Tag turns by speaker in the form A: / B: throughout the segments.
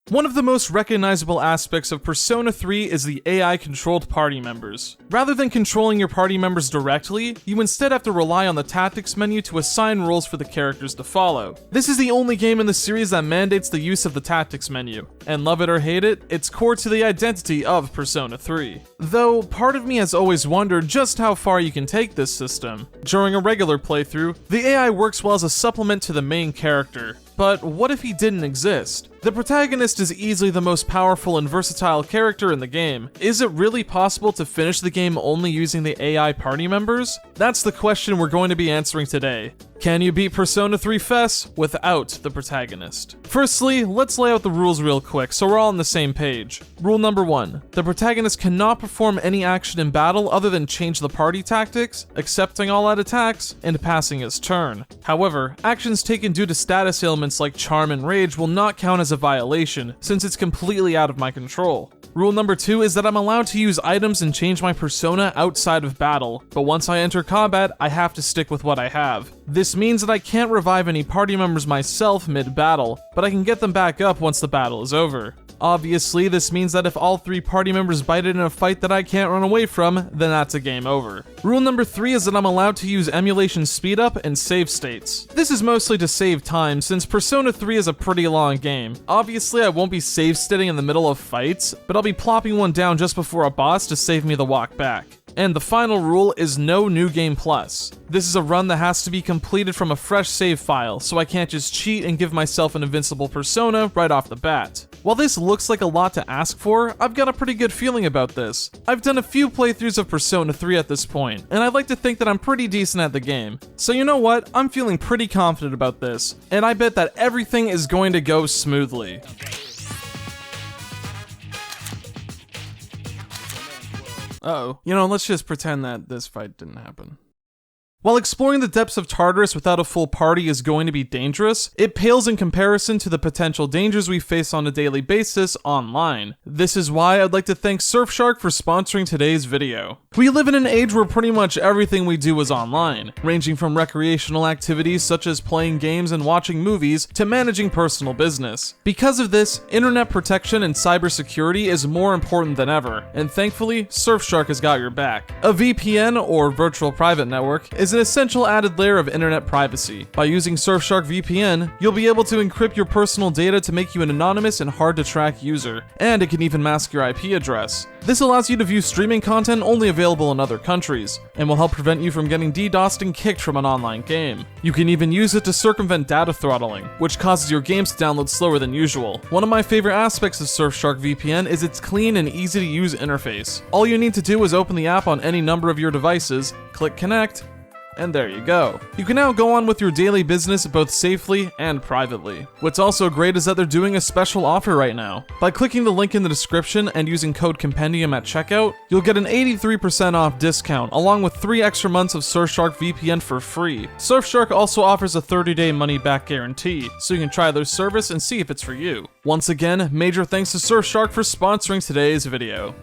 A: One of the most recognizable aspects of Persona 3 is the AI-controlled party members. Rather than controlling your party members directly, you instead have to rely on the tactics menu to assign roles for the characters to follow. This is the only game in the series that mandates the use of the tactics menu, and love it or hate it, it's core to the identity of Persona 3. Though, part of me has always wondered just how far you can take this system. During a regular playthrough, the AI works well as a supplement to the main character. But what if he didn't exist? The protagonist is easily the most powerful and versatile character in the game. Is it really possible to finish the game only using the AI party members? That's the question we're going to be answering today. Can you beat Persona 3 FES without the protagonist? Firstly, let's lay out the rules real quick so we're all on the same page. Rule number 1. The protagonist cannot perform any action in battle other than change the party tactics, accepting all out attacks, and passing his turn. However, actions taken due to status ailments like charm and rage will not count as a violation, since it's completely out of my control. Rule number 2 is that I'm allowed to use items and change my persona outside of battle, but once I enter combat, I have to stick with what I have. This means that I can't revive any party members myself mid-battle, but I can get them back up once the battle is over. Obviously, this means that if all 3 party members bite it in a fight that I can't run away from, then that's a game over. Rule number 3 is that I'm allowed to use emulation speedup and save states. This is mostly to save time, since Persona 3 is a pretty long game. Obviously, I won't be save stating in the middle of fights, but I'll be plopping one down just before a boss to save me the walk back. And the final rule is no New Game Plus. This is a run that has to be completed from a fresh save file, so I can't just cheat and give myself an invincible persona right off the bat. While this looks like a lot to ask for, I've got a pretty good feeling about this. I've done a few playthroughs of Persona 3 at this point, and I'd like to think that I'm pretty decent at the game. So you know what? I'm feeling pretty confident about this, and I bet that everything is going to go smoothly. Uh-oh. You know, let's just pretend that this fight didn't happen. While exploring the depths of Tartarus without a full party is going to be dangerous, it pales in comparison to the potential dangers we face on a daily basis online. This is why I'd like to thank Surfshark for sponsoring today's video. We live in an age where pretty much everything we do is online, ranging from recreational activities such as playing games and watching movies to managing personal business. Because of this, internet protection and cybersecurity is more important than ever, and thankfully, Surfshark has got your back. A VPN, or virtual private network, is an essential added layer of internet privacy. By using Surfshark VPN, you'll be able to encrypt your personal data to make you an anonymous and hard-to-track user, and it can even mask your IP address. This allows you to view streaming content only available in other countries, and will help prevent you from getting DDoSed and kicked from an online game. You can even use it to circumvent data throttling, which causes your games to download slower than usual. One of my favorite aspects of Surfshark VPN is its clean and easy-to-use interface. All you need to do is open the app on any number of your devices, click connect, and there you go. You can now go on with your daily business both safely and privately. What's also great is that they're doing a special offer right now. By clicking the link in the description and using code Compendium at checkout, you'll get an 83% off discount along with 3 extra months of Surfshark VPN for free. Surfshark also offers a 30-day money-back guarantee, so you can try their service and see if it's for you. Once again, major thanks to Surfshark for sponsoring today's video.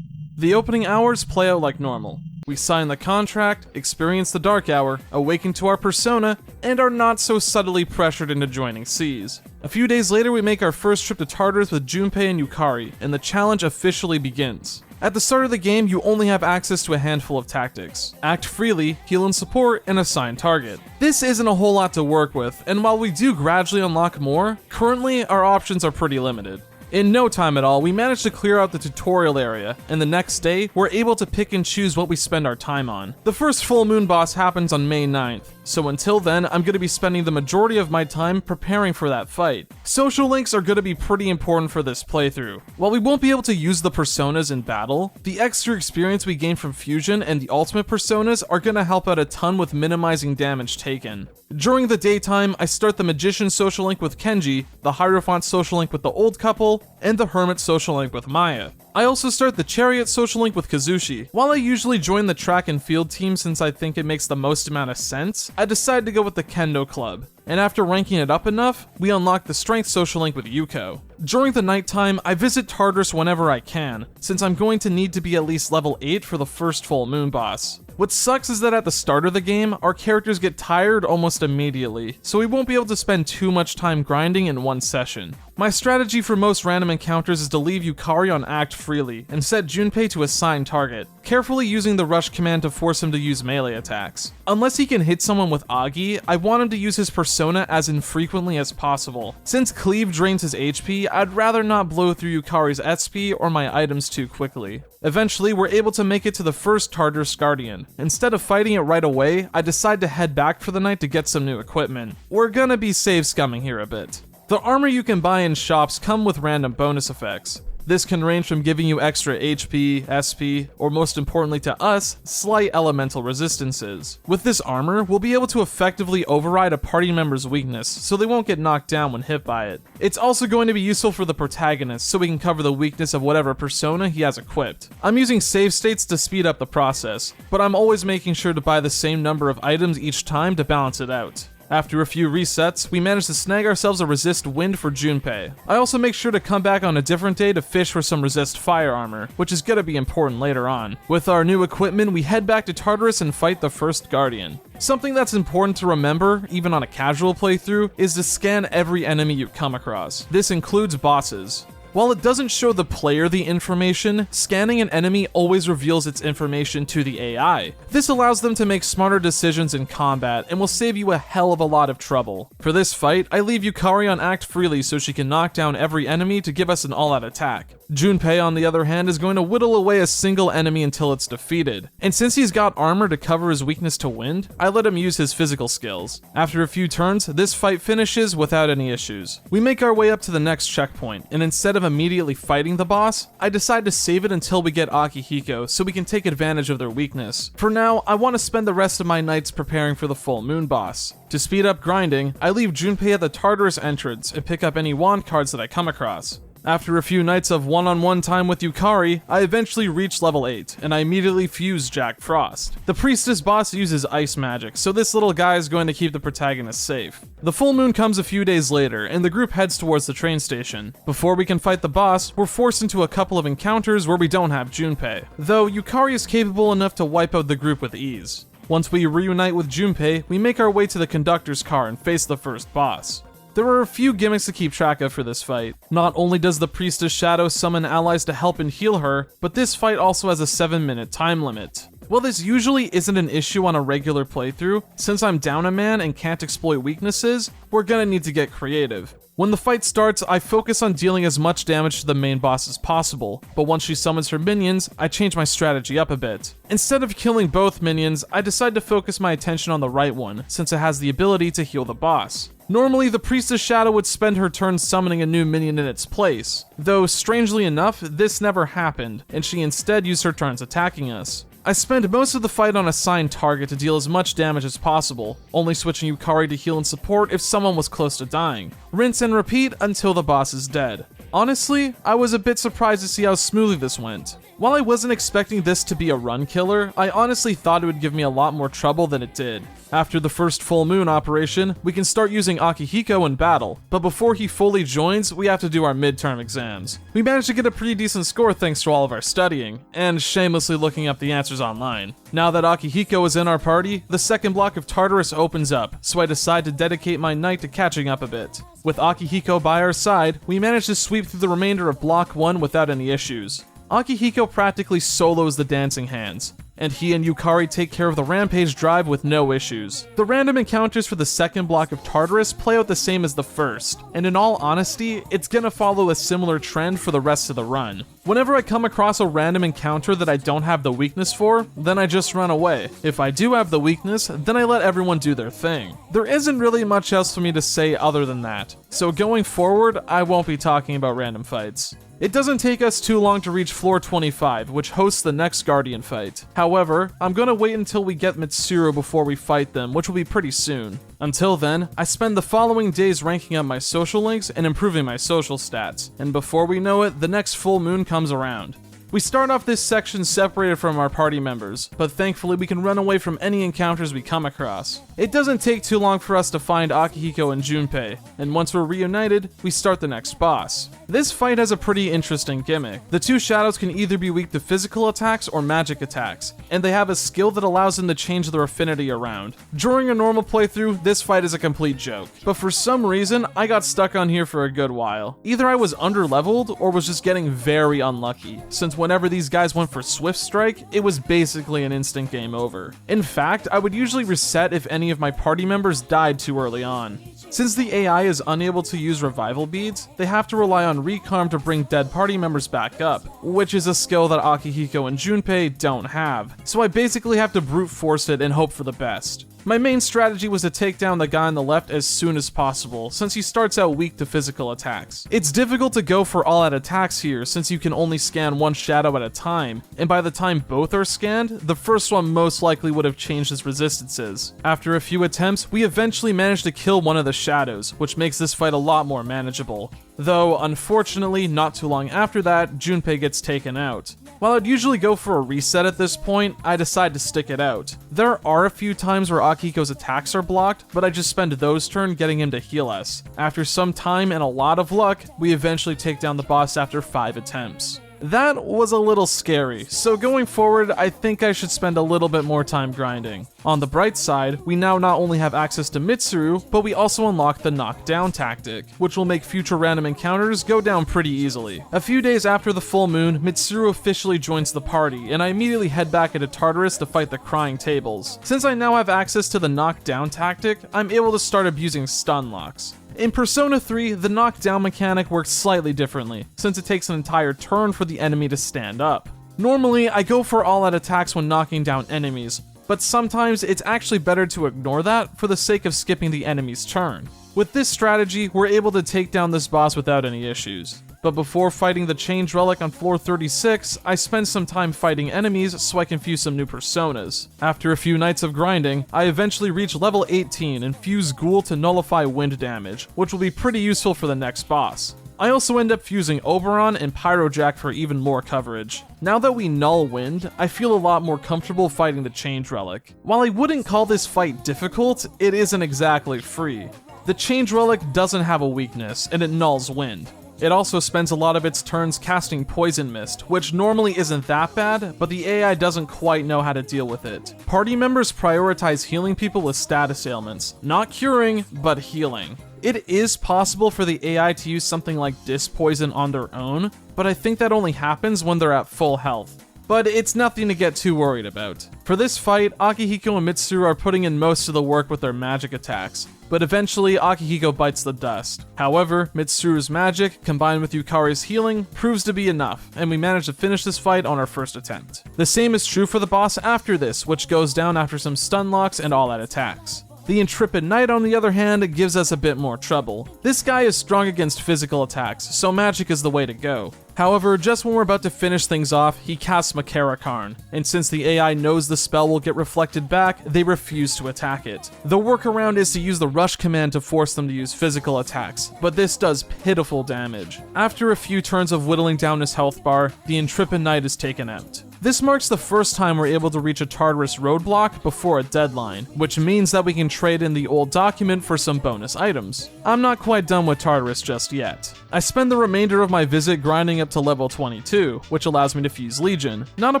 A: The opening hours play out like normal. We sign the contract, experience the dark hour, awaken to our persona, and are not so subtly pressured into joining seas. A few days later, we make our first trip to Tartarus with Junpei and Yukari, and the challenge officially begins. At the start of the game, you only have access to a handful of tactics. Act freely, heal and support, and assign target. This isn't a whole lot to work with, and while we do gradually unlock more, currently our options are pretty limited. In no time at all, we managed to clear out the tutorial area, and the next day, we're able to pick and choose what we spend our time on. The first full moon boss happens on May 9th, so until then, I'm going to be spending the majority of my time preparing for that fight. Social links are going to be pretty important for this playthrough. While we won't be able to use the personas in battle, the extra experience we gain from fusion and the ultimate personas are going to help out a ton with minimizing damage taken. During the daytime, I start the Magician social link with Kenji, the Hierophant social link with the old couple, and the Hermit social link with Maya. I also start the Chariot social link with Kazushi. While I usually join the track and field team since I think it makes the most amount of sense, I decided to go with the Kendo Club. And after ranking it up enough, we unlock the Strength social link with Yuko. During the nighttime, I visit Tartarus whenever I can, since I'm going to need to be at least level 8 for the first full moon boss. What sucks is that at the start of the game, our characters get tired almost immediately, so we won't be able to spend too much time grinding in one session. My strategy for most random encounters is to leave Yukari on act freely and set Junpei to assign target, carefully using the rush command to force him to use melee attacks. Unless he can hit someone with Agi, I want him to use his persona as infrequently as possible. Since cleave drains his HP, I'd rather not blow through Yukari's SP or my items too quickly. Eventually, we're able to make it to the first Tartarus Guardian. Instead of fighting it right away, I decide to head back for the night to get some new equipment. We're gonna be save scumming here a bit. The armor you can buy in shops come with random bonus effects. This can range from giving you extra HP, SP, or most importantly to us, slight elemental resistances. With this armor, we'll be able to effectively override a party member's weakness, so they won't get knocked down when hit by it. It's also going to be useful for the protagonist, so we can cover the weakness of whatever persona he has equipped. I'm using save states to speed up the process, but I'm always making sure to buy the same number of items each time to balance it out. After a few resets, we managed to snag ourselves a resist wind for Junpei. I also make sure to come back on a different day to fish for some resist fire armor, which is gonna be important later on. With our new equipment, we head back to Tartarus and fight the first Guardian. Something that's important to remember, even on a casual playthrough, is to scan every enemy you come across. This includes bosses. While it doesn't show the player the information, scanning an enemy always reveals its information to the AI. This allows them to make smarter decisions in combat and will save you a hell of a lot of trouble. For this fight, I leave Yukari on act freely so she can knock down every enemy to give us an all-out attack. Junpei, on the other hand, is going to whittle away a single enemy until it's defeated. And since he's got armor to cover his weakness to wind, I let him use his physical skills. After a few turns, this fight finishes without any issues. We make our way up to the next checkpoint, and instead of immediately fighting the boss, I decide to save it until we get Akihiko so we can take advantage of their weakness. For now, I want to spend the rest of my nights preparing for the full moon boss. To speed up grinding, I leave Junpei at the Tartarus entrance and pick up any wand cards that I come across. After a few nights of one-on-one time with Yukari, I eventually reach level 8, and I immediately fuse Jack Frost. The priestess boss uses ice magic, so this little guy is going to keep the protagonist safe. The full moon comes a few days later, and the group heads towards the train station. Before we can fight the boss, we're forced into a couple of encounters where we don't have Junpei, though Yukari is capable enough to wipe out the group with ease. Once we reunite with Junpei, we make our way to the conductor's car and face the first boss. There are a few gimmicks to keep track of for this fight. Not only does the Priestess Shadow summon allies to help and heal her, but this fight also has a 7-minute time limit. While this usually isn't an issue on a regular playthrough, since I'm down a man and can't exploit weaknesses, we're gonna need to get creative. When the fight starts, I focus on dealing as much damage to the main boss as possible, but once she summons her minions, I change my strategy up a bit. Instead of killing both minions, I decide to focus my attention on the right one, since it has the ability to heal the boss. Normally, the Priestess Shadow would spend her turn summoning a new minion in its place, though strangely enough, this never happened, and she instead used her turns attacking us. I spend most of the fight on assigned target to deal as much damage as possible, only switching Yukari to heal and support if someone was close to dying. Rinse and repeat until the boss is dead. Honestly, I was a bit surprised to see how smoothly this went. While I wasn't expecting this to be a run killer, I honestly thought it would give me a lot more trouble than it did. After the first full moon operation, we can start using Akihiko in battle, but before he fully joins, we have to do our midterm exams. We managed to get a pretty decent score thanks to all of our studying, and shamelessly looking up the answers online. Now that Akihiko is in our party, the second block of Tartarus opens up, so I decide to dedicate my night to catching up a bit. With Akihiko by our side, we manage to sweep through the remainder of Block 1 without any issues. Akihiko practically solos the dancing hands, and he and Yukari take care of the rampage drive with no issues. The random encounters for the second block of Tartarus play out the same as the first, and in all honesty, it's gonna follow a similar trend for the rest of the run. Whenever I come across a random encounter that I don't have the weakness for, then I just run away. If I do have the weakness, then I let everyone do their thing. There isn't really much else for me to say other than that, so going forward, I won't be talking about random fights. It doesn't take us too long to reach floor 25, which hosts the next Guardian fight. However, I'm gonna wait until we get Mitsuru before we fight them, which will be pretty soon. Until then, I spend the following days ranking up my social links and improving my social stats, and before we know it, the next full moon comes around. We start off this section separated from our party members, but thankfully we can run away from any encounters we come across. It doesn't take too long for us to find Akihiko and Junpei, and once we're reunited, we start the next boss. This fight has a pretty interesting gimmick. The two shadows can either be weak to physical attacks or magic attacks, and they have a skill that allows them to change their affinity around. During a normal playthrough, this fight is a complete joke, but for some reason, I got stuck on here for a good while. Either I was underleveled or was just getting very unlucky, since whenever these guys went for Swift Strike, it was basically an instant game over. In fact, I would usually reset if any of my party members died too early on. Since the AI is unable to use revival beads, they have to rely on Recarm to bring dead party members back up, which is a skill that Akihiko and Junpei don't have, so I basically have to brute force it and hope for the best. My main strategy was to take down the guy on the left as soon as possible, since he starts out weak to physical attacks. It's difficult to go for all-out attacks here, since you can only scan one shadow at a time, and by the time both are scanned, the first one most likely would have changed his resistances. After a few attempts, we eventually managed to kill one of the shadows, which makes this fight a lot more manageable. Though, unfortunately, not too long after that, Junpei gets taken out. While I'd usually go for a reset at this point, I decide to stick it out. There are a few times where Akihiko's attacks are blocked, but I just spend those turns getting him to heal us. After some time and a lot of luck, we eventually take down the boss after 5 attempts. That was a little scary, so going forward, I think I should spend a little bit more time grinding. On the bright side, we now not only have access to Mitsuru, but we also unlock the knockdown tactic, which will make future random encounters go down pretty easily. A few days after the full moon, Mitsuru officially joins the party, and I immediately head back into Tartarus to fight the Crying Tables. Since I now have access to the knockdown tactic, I'm able to start abusing stun locks. In Persona 3, the knockdown mechanic works slightly differently, since it takes an entire turn for the enemy to stand up. Normally, I go for all-out attacks when knocking down enemies, but sometimes it's actually better to ignore that for the sake of skipping the enemy's turn. With this strategy, we're able to take down this boss without any issues. But before fighting the Change Relic on floor 36, I spend some time fighting enemies so I can fuse some new personas. After a few nights of grinding, I eventually reach level 18 and fuse Ghoul to nullify wind damage, which will be pretty useful for the next boss. I also end up fusing Oberon and Pyrojack for even more coverage. Now that we null wind, I feel a lot more comfortable fighting the Change Relic. While I wouldn't call this fight difficult, it isn't exactly free. The Change Relic doesn't have a weakness, and it nulls wind. It also spends a lot of its turns casting Poison Mist, which normally isn't that bad, but the AI doesn't quite know how to deal with it. Party members prioritize healing people with status ailments, not curing, but healing. It is possible for the AI to use something like Disc Poison on their own, but I think that only happens when they're at full health. But it's nothing to get too worried about. For this fight, Akihiko and Mitsuru are putting in most of the work with their magic attacks, but eventually Akihiko bites the dust. However, Mitsuru's magic, combined with Yukari's healing, proves to be enough, and we manage to finish this fight on our first attempt. The same is true for the boss after this, which goes down after some stun locks and all-out attacks. The Intrepid Knight, on the other hand, gives us a bit more trouble. This guy is strong against physical attacks, so magic is the way to go. However, just when we're about to finish things off, he casts Marin Karin, and since the AI knows the spell will get reflected back, they refuse to attack it. The workaround is to use the rush command to force them to use physical attacks, but this does pitiful damage. After a few turns of whittling down his health bar, the Intrepid Knight is taken out. This marks the first time we're able to reach a Tartarus roadblock before a deadline, which means that we can trade in the old document for some bonus items. I'm not quite done with Tartarus just yet. I spend the remainder of my visit grinding up to level 22, which allows me to fuse Legion. Not a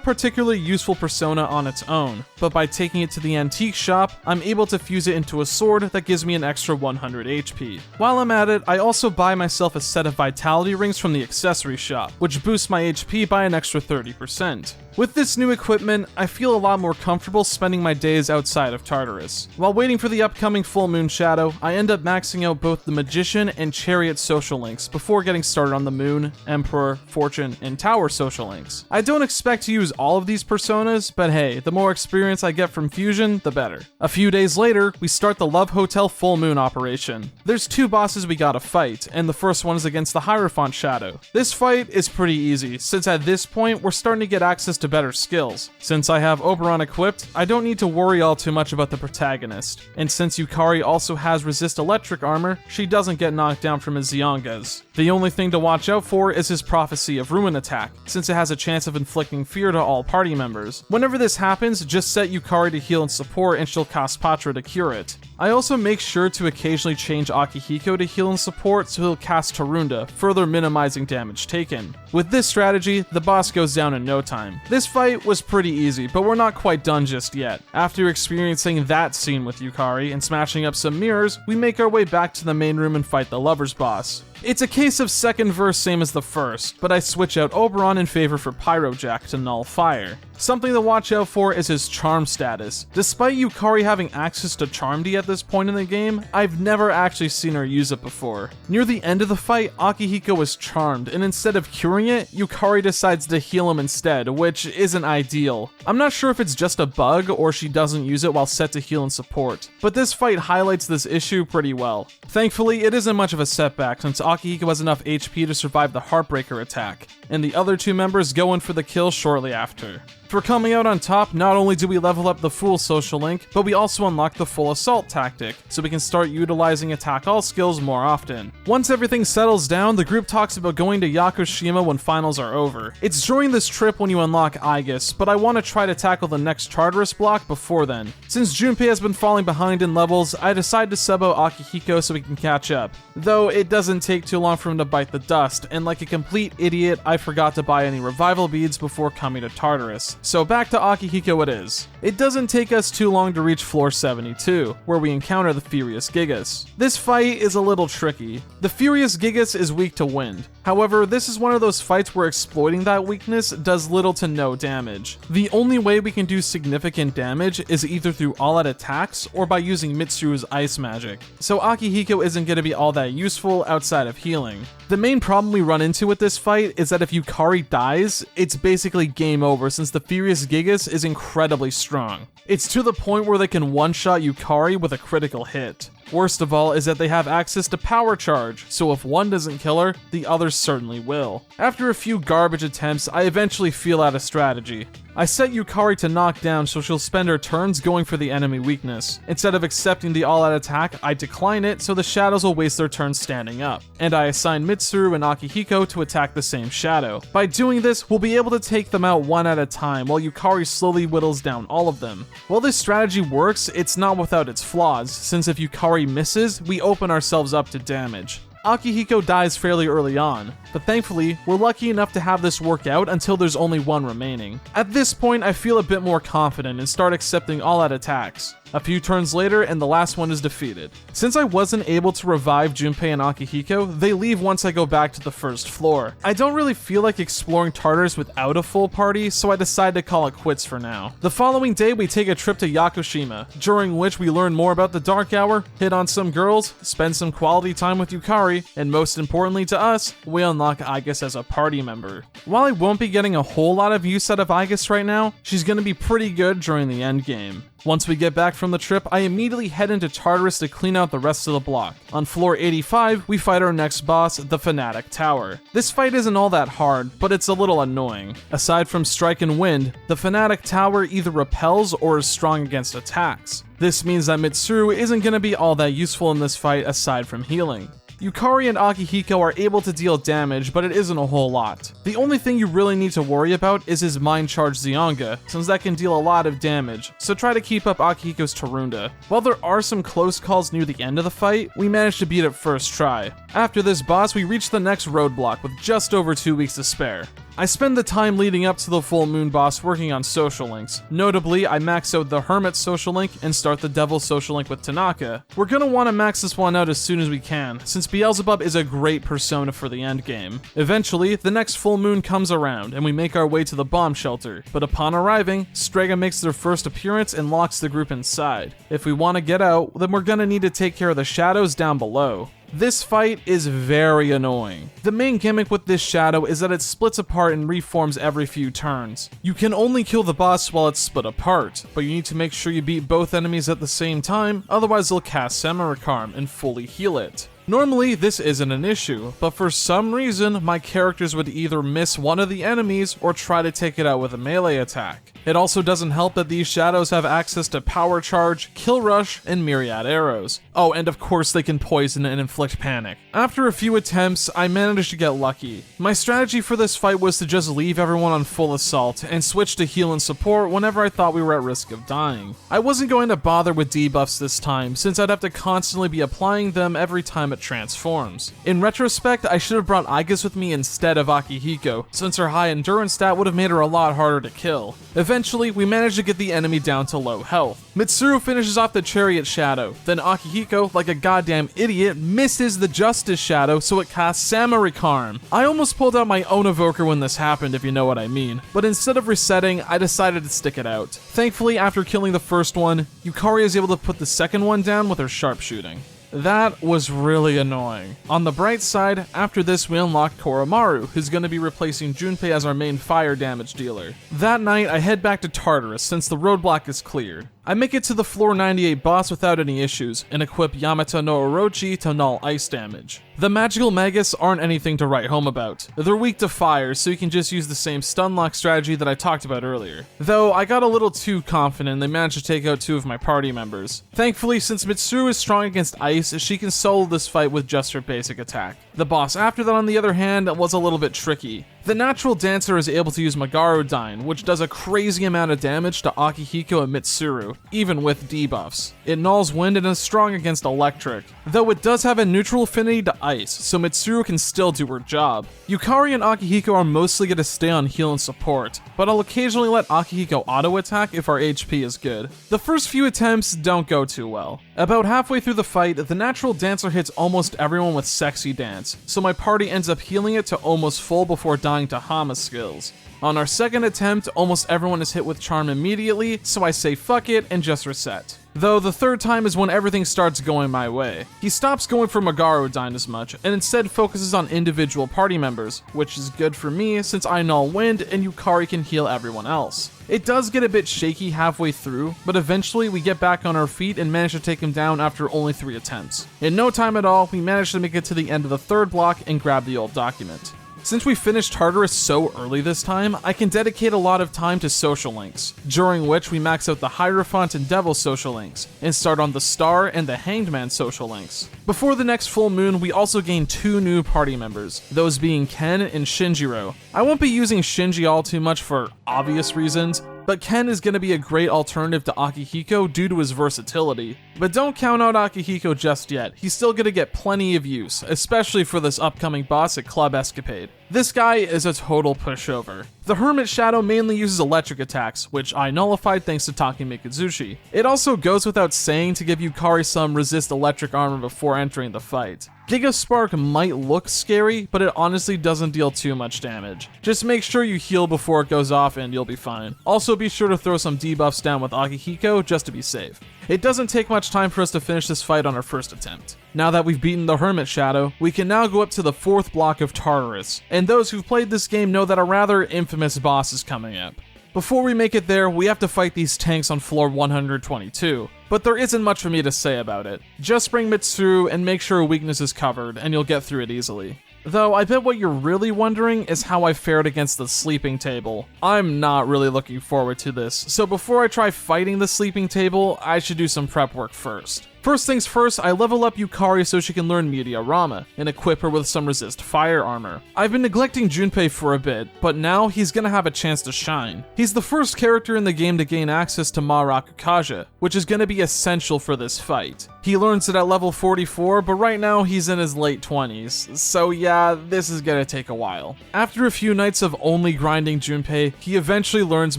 A: particularly useful persona on its own, but by taking it to the antique shop, I'm able to fuse it into a sword that gives me an extra 100 HP. While I'm at it, I also buy myself a set of vitality rings from the accessory shop, which boosts my HP by an extra 30%. With this new equipment, I feel a lot more comfortable spending my days outside of Tartarus. While waiting for the upcoming full moon shadow, I end up maxing out both the Magician and Chariot social links before getting started on the Moon, Emperor, Fortune, and Tower social links. I don't expect to use all of these personas, but hey, the more experience I get from fusion, the better. A few days later, we start the Love Hotel full moon operation. There's 2 bosses we gotta fight, and the first one is against the Hierophant Shadow. This fight is pretty easy, since at this point, we're starting to get access to better skills. Since I have Oberon equipped, I don't need to worry all too much about the Protagonist. And since Yukari also has resist electric armor, she doesn't get knocked down from his Ziongas. The only thing to watch out for is his Prophecy of Ruin attack, since it has a chance of inflicting fear to all party members. Whenever this happens, just set Yukari to heal and support and she'll cast Patra to cure it. I also make sure to occasionally change Akihiko to heal and support so he'll cast Tarunda, further minimizing damage taken. With this strategy, the boss goes down in no time. This fight was pretty easy, but we're not quite done just yet. After experiencing that scene with Yukari and smashing up some mirrors, we make our way back to the main room and fight the Lover's boss. It's a case of second verse same as the first, but I switch out Oberon in favor for Pyrojack to Null Fire. Something to watch out for is his charm status. Despite Yukari having access to Charm D at this point in the game, I've never actually seen her use it before. Near the end of the fight, Akihiko is charmed, and instead of curing it, Yukari decides to heal him instead, which isn't ideal. I'm not sure if it's just a bug or she doesn't use it while set to heal and support, but this fight highlights this issue pretty well. Thankfully, it isn't much of a setback since Akihiko has enough HP to survive the Heartbreaker attack, and the other two members go in for the kill shortly after. For coming out on top, not only do we level up the full social link, but we also unlock the full assault tactic, so we can start utilizing attack all skills more often. Once everything settles down, the group talks about going to Yakushima when finals are over. It's during this trip when you unlock Aegis, but I want to try to tackle the next Tartarus block before then. Since Junpei has been falling behind in levels, I decide to sub out Akihiko so we can catch up. Though it doesn't take too long for him to bite the dust, and like a complete idiot, I forgot to buy any revival beads before coming to Tartarus. So back to Akihiko it is. It doesn't take us too long to reach floor 72, where we encounter the Furious Gigas. This fight is a little tricky. The Furious Gigas is weak to wind. However, this is one of those fights where exploiting that weakness does little to no damage. The only way we can do significant damage is either through all-out attacks or by using Mitsuru's ice magic. So Akihiko isn't going to be all that useful outside of healing. The main problem we run into with this fight is that if Yukari dies, it's basically game over since the Furious Gigas is incredibly strong. It's to the point where they can one-shot Yukari with a critical hit. Worst of all is that they have access to Power Charge, so if one doesn't kill her, the others certainly will. After a few garbage attempts, I eventually feel out a strategy. I set Yukari to knock down so she'll spend her turns going for the enemy weakness. Instead of accepting the all-out attack, I decline it so the shadows will waste their turns standing up. And I assign Mitsuru and Akihiko to attack the same shadow. By doing this, we'll be able to take them out one at a time while Yukari slowly whittles down all of them. While this strategy works, it's not without its flaws, since if Yukari misses, we open ourselves up to damage. Akihiko dies fairly early on, but thankfully, we're lucky enough to have this work out until there's only one remaining. At this point, I feel a bit more confident and start accepting all-out attacks. A few turns later, and the last one is defeated. Since I wasn't able to revive Junpei and Akihiko, they leave once I go back to the first floor. I don't really feel like exploring Tartarus without a full party, so I decide to call it quits for now. The following day, we take a trip to Yakushima, during which we learn more about the Dark Hour, hit on some girls, spend some quality time with Yukari, and most importantly to us, we unlock Aegis as a party member. While I won't be getting a whole lot of use out of Aegis right now, she's gonna be pretty good during the endgame. Once we get back from the trip, I immediately head into Tartarus to clean out the rest of the block. On floor 85, we fight our next boss, the Fanatic Tower. This fight isn't all that hard, but it's a little annoying. Aside from Strike and Wind, the Fanatic Tower either repels or is strong against attacks. This means that Mitsuru isn't going to be all that useful in this fight aside from healing. Yukari and Akihiko are able to deal damage, but it isn't a whole lot. The only thing you really need to worry about is his Mind Charge Zionga, since that can deal a lot of damage, so try to keep up Akihiko's Tarunda. While there are some close calls near the end of the fight, we manage to beat it first try. After this boss, we reach the next roadblock with just over 2 weeks to spare. I spend the time leading up to the full moon boss working on social links. Notably, I max out the Hermit social link and start the Devil social link with Tanaka. We're gonna want to max this one out as soon as we can, since Beelzebub is a great persona for the endgame. Eventually, the next full moon comes around, and we make our way to the bomb shelter, but upon arriving, Strega makes their first appearance and locks the group inside. If we want to get out, then we're gonna need to take care of the shadows down below. This fight is very annoying. The main gimmick with this shadow is that it splits apart and reforms every few turns. You can only kill the boss while it's split apart, but you need to make sure you beat both enemies at the same time, otherwise they'll cast Samarikarm and fully heal it. Normally, this isn't an issue, but for some reason, my characters would either miss one of the enemies or try to take it out with a melee attack. It also doesn't help that these shadows have access to Power Charge, Kill Rush, and Myriad Arrows. Oh, and of course they can poison and inflict panic. After a few attempts, I managed to get lucky. My strategy for this fight was to just leave everyone on full assault and switch to heal and support whenever I thought we were at risk of dying. I wasn't going to bother with debuffs this time, since I'd have to constantly be applying them every time it transforms. In retrospect, I should have brought Aigis with me instead of Akihiko, since her high endurance stat would have made her a lot harder to kill. Eventually, we managed to get the enemy down to low health. Mitsuru finishes off the Chariot Shadow, then Akihiko, like a goddamn idiot, misses the Justice Shadow, so it casts Marin Karin. I almost pulled out my own evoker when this happened, if you know what I mean, but instead of resetting, I decided to stick it out. Thankfully, after killing the first one, Yukari is able to put the second one down with her sharpshooting. That was really annoying. On the bright side, after this we unlocked Koromaru, who's going to be replacing Junpei as our main fire damage dealer. That night, I head back to Tartarus since the roadblock is cleared. I make it to the floor 98 boss without any issues, and equip Yamata no Orochi to null ice damage. The magical Magus aren't anything to write home about. They're weak to fire, so you can just use the same stun lock strategy that I talked about earlier. Though, I got a little too confident and they managed to take out 2 of my party members. Thankfully, since Mitsuru is strong against ice, she can solo this fight with just her basic attack. The boss after that, on the other hand, was a little bit tricky. The natural dancer is able to use Magarudyne, which does a crazy amount of damage to Akihiko and Mitsuru, even with debuffs. It nulls wind and is strong against electric, though it does have a neutral affinity to ice, so Mitsuru can still do her job. Yukari and Akihiko are mostly going to stay on heal and support, but I'll occasionally let Akihiko auto-attack if our HP is good. The first few attempts don't go too well. About halfway through the fight, the natural dancer hits almost everyone with Sexy Dance, so my party ends up healing it to almost full before dying to Hama skills. On our second attempt, almost everyone is hit with Charm immediately, so I say fuck it and just reset. Though the third time is when everything starts going my way. He stops going for Magarudyne as much, and instead focuses on individual party members, which is good for me since I null wind and Yukari can heal everyone else. It does get a bit shaky halfway through, but eventually we get back on our feet and manage to take him down after only 3 attempts. In no time at all, we managed to make it to the end of the third block and grab the old document. Since we finished Tartarus so early this time, I can dedicate a lot of time to social links, during which we max out the Hierophant and Devil social links, and start on the Star and the Hanged Man social links. Before the next full moon, we also gain 2 new party members, those being Ken and Shinjiro. I won't be using Shinji all too much for obvious reasons, but Ken is going to be a great alternative to Akihiko due to his versatility. But don't count out Akihiko just yet, he's still going to get plenty of use, especially for this upcoming boss at Club Escapade. This guy is a total pushover. The Hermit Shadow mainly uses electric attacks, which I nullified thanks to Taki Mikazushi. It also goes without saying to give Yukari some resist electric armor before entering the fight. Giga Spark might look scary, but it honestly doesn't deal too much damage. Just make sure you heal before it goes off and you'll be fine. Also be sure to throw some debuffs down with Akihiko just to be safe. It doesn't take much time for us to finish this fight on our first attempt. Now that we've beaten the Hermit Shadow, we can now go up to the 4th block of Tartarus, and those who've played this game know that a rather infamous boss is coming up. Before we make it there, we have to fight these tanks on floor 122, but there isn't much for me to say about it. Just bring Mitsuru and make sure her weakness is covered, and you'll get through it easily. Though, I bet what you're really wondering is how I fared against the sleeping table. I'm not really looking forward to this, so before I try fighting the sleeping table, I should do some prep work first. First things first, I level up Yukari so she can learn Meteorama, and equip her with some resist fire armor. I've been neglecting Junpei for a bit, but now he's gonna have a chance to shine. He's the first character in the game to gain access to Rakukaja, which is gonna be essential for this fight. He learns it at level 44, but right now he's in his late 20s, so yeah, this is gonna take a while. After a few nights of only grinding Junpei, he eventually learns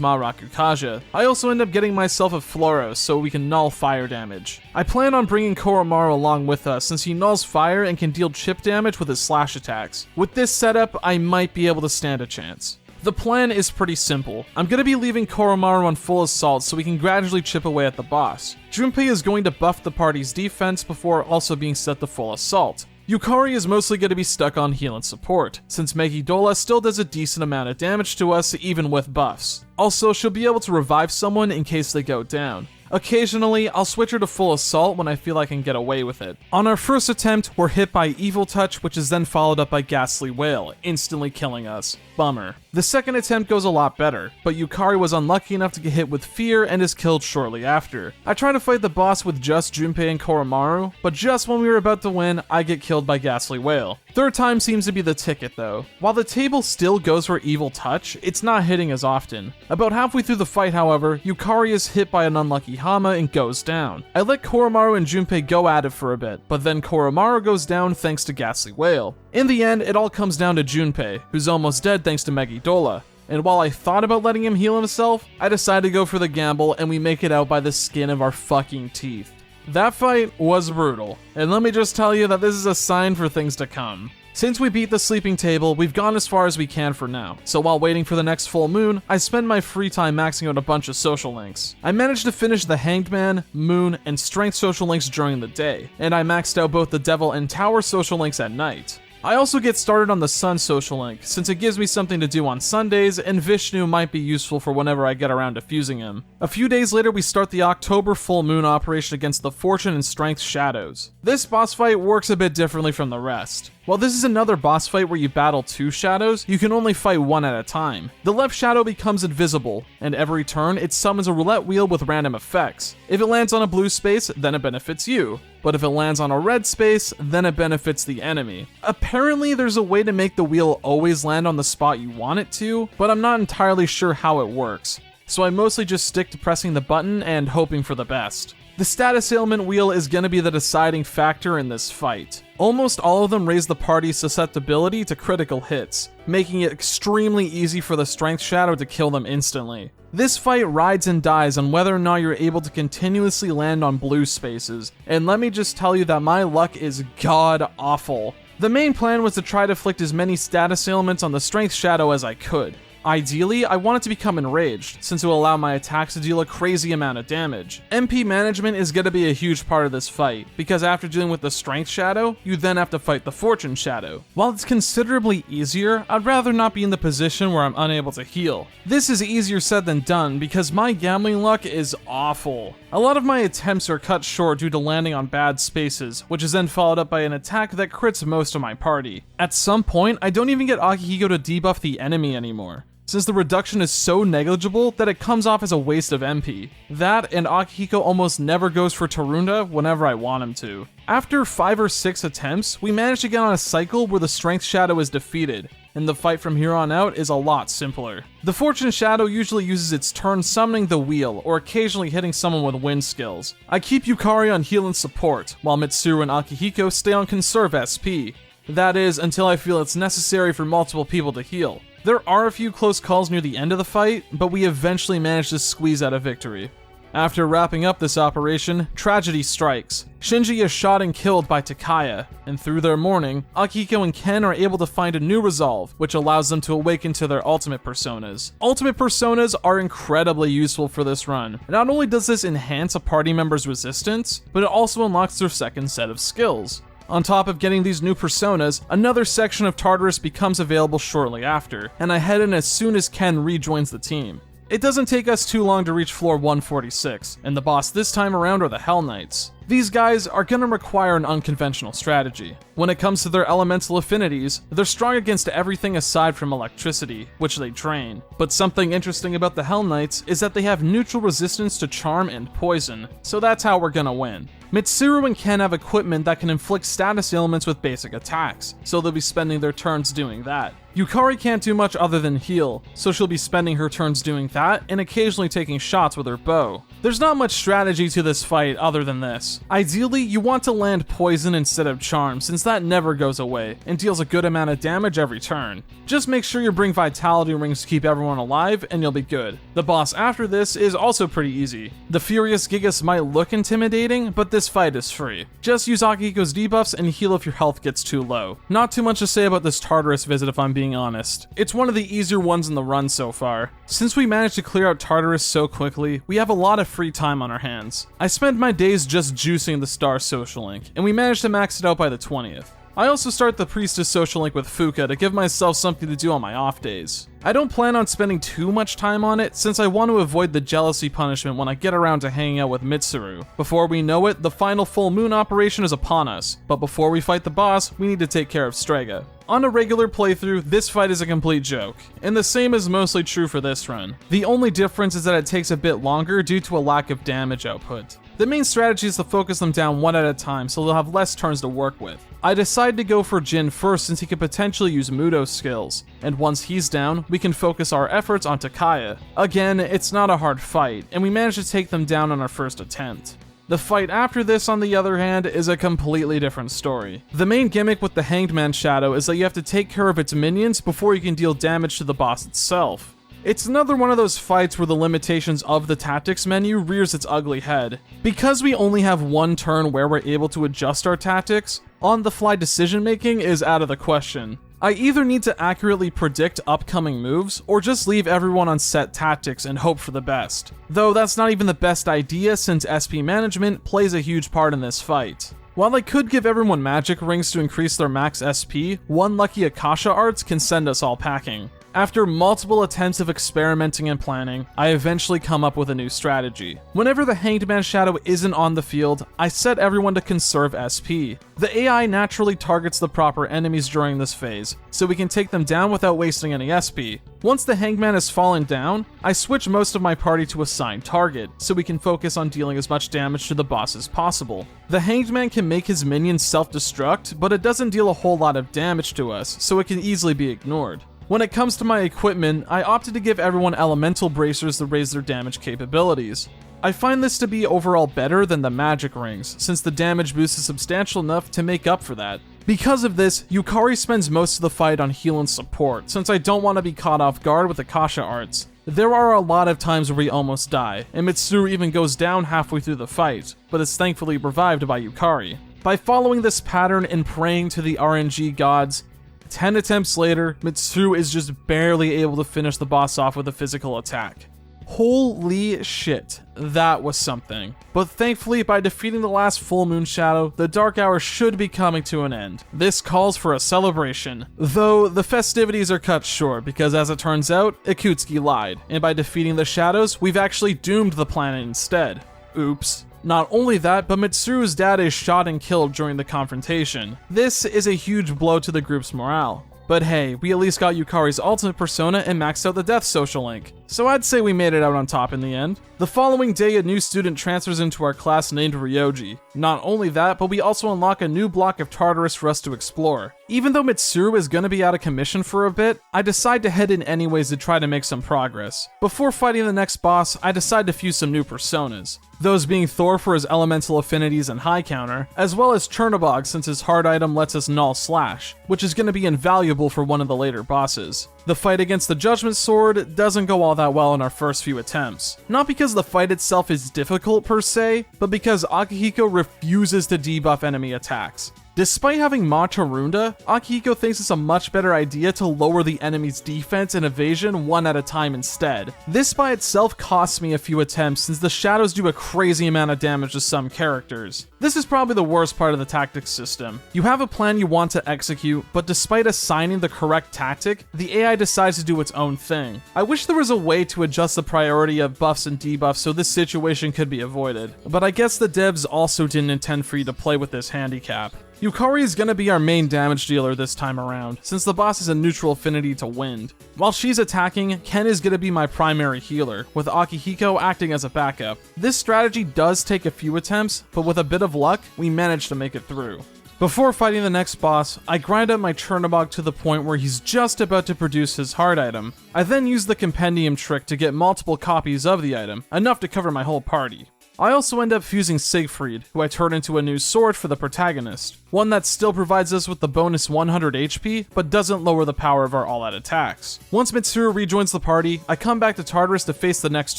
A: Rakukaja. I also end up getting myself a Floros so we can null fire damage. I plan on bringing Koromaru along with us since he nulls fire and can deal chip damage with his slash attacks. With this setup, I might be able to stand a chance. The plan is pretty simple. I'm going to be leaving Koromaru on full assault so we can gradually chip away at the boss. Junpei is going to buff the party's defense before also being set to full assault. Yukari is mostly going to be stuck on heal and support, since Megidola still does a decent amount of damage to us even with buffs. Also, she'll be able to revive someone in case they go down. Occasionally, I'll switch her to full assault when I feel I can get away with it. On our first attempt, we're hit by Evil Touch, which is then followed up by Ghastly Wail, instantly killing us. Bummer. The second attempt goes a lot better, but Yukari was unlucky enough to get hit with Fear and is killed shortly after. I try to fight the boss with just Junpei and Koromaru, but just when we were about to win, I get killed by Ghastly Wail. Third time seems to be the ticket though. While the table still goes for Evil Touch, it's not hitting as often. About halfway through the fight, however, Yukari is hit by an unlucky Hama and goes down. I let Koromaru and Junpei go at it for a bit, but then Koromaru goes down thanks to Ghastly Wail. In the end, it all comes down to Junpei, who's almost dead thanks to Megidola. And while I thought about letting him heal himself, I decided to go for the gamble and we make it out by the skin of our fucking teeth. That fight was brutal, and let me just tell you that this is a sign for things to come. Since we beat the sleeping table, we've gone as far as we can for now, so while waiting for the next full moon, I spend my free time maxing out a bunch of social links. I managed to finish the Hanged Man, Moon, and Strength social links during the day, and I maxed out both the Devil and Tower social links at night. I also get started on the Sun social link, since it gives me something to do on Sundays, and Vishnu might be useful for whenever I get around to fusing him. A few days later, we start the October full moon operation against the Fortune and Strength Shadows. This boss fight works a bit differently from the rest. While this is another boss fight where you battle 2 shadows, you can only fight one at a time. The left shadow becomes invisible, and every turn it summons a roulette wheel with random effects. If it lands on a blue space, then it benefits you. But if it lands on a red space, then it benefits the enemy. Apparently there's a way to make the wheel always land on the spot you want it to, but I'm not entirely sure how it works. So I mostly just stick to pressing the button and hoping for the best. The status ailment wheel is going to be the deciding factor in this fight. Almost all of them raise the party's susceptibility to critical hits, making it extremely easy for the Strength Shadow to kill them instantly. This fight rides and dies on whether or not you're able to continuously land on blue spaces, and let me just tell you that my luck is god awful. The main plan was to try to afflict as many status ailments on the Strength Shadow as I could. Ideally, I want it to become enraged, since it will allow my attacks to deal a crazy amount of damage. MP management is going to be a huge part of this fight, because after dealing with the Strength Shadow, you then have to fight the Fortune Shadow. While it's considerably easier, I'd rather not be in the position where I'm unable to heal. This is easier said than done, because my gambling luck is awful. A lot of my attempts are cut short due to landing on bad spaces, which is then followed up by an attack that crits most of my party. At some point, I don't even get Akihiko to debuff the enemy anymore, since the reduction is so negligible that it comes off as a waste of MP. That, and Akihiko almost never goes for Tarunda whenever I want him to. After 5 or 6 attempts, we manage to get on a cycle where the Strength Shadow is defeated, and the fight from here on out is a lot simpler. The Fortune Shadow usually uses its turn summoning the wheel, or occasionally hitting someone with wind skills. I keep Yukari on heal and support, while Mitsuru and Akihiko stay on conserve SP. That is, until I feel it's necessary for multiple people to heal. There are a few close calls near the end of the fight, but we eventually manage to squeeze out a victory. After wrapping up this operation, tragedy strikes. Shinji is shot and killed by Takaya, and through their mourning, Akihiko and Ken are able to find a new resolve, which allows them to awaken to their ultimate personas. Ultimate personas are incredibly useful for this run. Not only does this enhance a party member's resistance, but it also unlocks their second set of skills. On top of getting these new personas, another section of Tartarus becomes available shortly after, and I head in as soon as Ken rejoins the team. It doesn't take us too long to reach floor 146, and the boss this time around are the Hell Knights. These guys are gonna require an unconventional strategy. When it comes to their elemental affinities, they're strong against everything aside from electricity, which they drain. But something interesting about the Hell Knights is that they have neutral resistance to charm and poison, so that's how we're gonna win. Mitsuru and Ken have equipment that can inflict status ailments with basic attacks, so they'll be spending their turns doing that. Yukari can't do much other than heal, so she'll be spending her turns doing that and occasionally taking shots with her bow. There's not much strategy to this fight other than this. Ideally, you want to land poison instead of charm, since that never goes away and deals a good amount of damage every turn. Just make sure you bring vitality rings to keep everyone alive and you'll be good. The boss after this is also pretty easy. The Furious Gigas might look intimidating, but this fight is free. Just use Akihiko's debuffs and heal if your health gets too low. Not too much to say about this Tartarus visit if I'm being honest. It's one of the easier ones in the run so far. Since we managed to clear out Tartarus so quickly, we have a lot of free time on our hands. I spend my days just juicing the Star social link, and we managed to max it out by the 20th. I also start the Priestess social link with Fuka to give myself something to do on my off days. I don't plan on spending too much time on it since I want to avoid the jealousy punishment when I get around to hanging out with Mitsuru. Before we know it, the final full moon operation is upon us, but before we fight the boss, we need to take care of Strega. On a regular playthrough, this fight is a complete joke, and the same is mostly true for this run. The only difference is that it takes a bit longer due to a lack of damage output. The main strategy is to focus them down one at a time so they'll have less turns to work with. I decided to go for Jin first since he could potentially use Mudo's skills, and once he's down, we can focus our efforts on Takaya. Again, it's not a hard fight, and we managed to take them down on our first attempt. The fight after this, on the other hand, is a completely different story. The main gimmick with the Hanged Man Shadow is that you have to take care of its minions before you can deal damage to the boss itself. It's another one of those fights where the limitations of the tactics menu rears its ugly head. Because we only have one turn where we're able to adjust our tactics, on-the-fly decision making is out of the question. I either need to accurately predict upcoming moves, or just leave everyone on set tactics and hope for the best. Though that's not even the best idea since SP management plays a huge part in this fight. While I could give everyone magic rings to increase their max SP, one lucky Akasha arts can send us all packing. After multiple attempts of experimenting and planning, I eventually come up with a new strategy. Whenever the Hanged Man Shadow isn't on the field, I set everyone to conserve SP. The AI naturally targets the proper enemies during this phase, so we can take them down without wasting any SP. Once the Hangman has fallen down, I switch most of my party to assigned target, so we can focus on dealing as much damage to the boss as possible. The Hanged Man can make his minions self-destruct, but it doesn't deal a whole lot of damage to us, so it can easily be ignored. When it comes to my equipment, I opted to give everyone elemental bracers to raise their damage capabilities. I find this to be overall better than the magic rings, since the damage boost is substantial enough to make up for that. Because of this, Yukari spends most of the fight on heal and support, since I don't want to be caught off guard with Akasha arts. There are a lot of times where we almost die, and Mitsuru even goes down halfway through the fight, but is thankfully revived by Yukari. By following this pattern and praying to the RNG gods, 10 attempts later, Mitsuru is just barely able to finish the boss off with a physical attack. Holy shit, that was something. But thankfully, by defeating the last full moon shadow, the dark hour should be coming to an end. This calls for a celebration. Though, the festivities are cut short because as it turns out, Ikutsuki lied, and by defeating the shadows, we've actually doomed the planet instead. Oops. Not only that, but Mitsuru's dad is shot and killed during the confrontation. This is a huge blow to the group's morale. But hey, we at least got Yukari's ultimate persona and maxed out the death social link, so I'd say we made it out on top in the end. The following day, a new student transfers into our class named Ryoji. Not only that, but we also unlock a new block of Tartarus for us to explore. Even though Mitsuru is gonna be out of commission for a bit, I decide to head in anyways to try to make some progress. Before fighting the next boss, I decide to fuse some new personas. Those being Thor for his elemental affinities and high counter, as well as Chernobog since his hard item lets us null slash, which is going to be invaluable for one of the later bosses. The fight against the Judgment Sword doesn't go all that well in our first few attempts. Not because the fight itself is difficult per se, but because Akihiko refuses to debuff enemy attacks. Despite having Matarunda, Akihiko thinks it's a much better idea to lower the enemy's defense and evasion one at a time instead. This by itself costs me a few attempts since the shadows do a crazy amount of damage to some characters. This is probably the worst part of the tactics system. You have a plan you want to execute, but despite assigning the correct tactic, the AI decides to do its own thing. I wish there was a way to adjust the priority of buffs and debuffs so this situation could be avoided, but I guess the devs also didn't intend for you to play with this handicap. Yukari is going to be our main damage dealer this time around, since the boss has a neutral affinity to wind. While she's attacking, Ken is going to be my primary healer, with Akihiko acting as a backup. This strategy does take a few attempts, but with a bit of luck, we managed to make it through. Before fighting the next boss, I grind up my Chernobog to the point where he's just about to produce his hard item. I then use the Compendium trick to get multiple copies of the item, enough to cover my whole party. I also end up fusing Siegfried, who I turn into a new sword for the Protagonist, one that still provides us with the bonus 100 HP, but doesn't lower the power of our all-out attacks. Once Mitsuru rejoins the party, I come back to Tartarus to face the next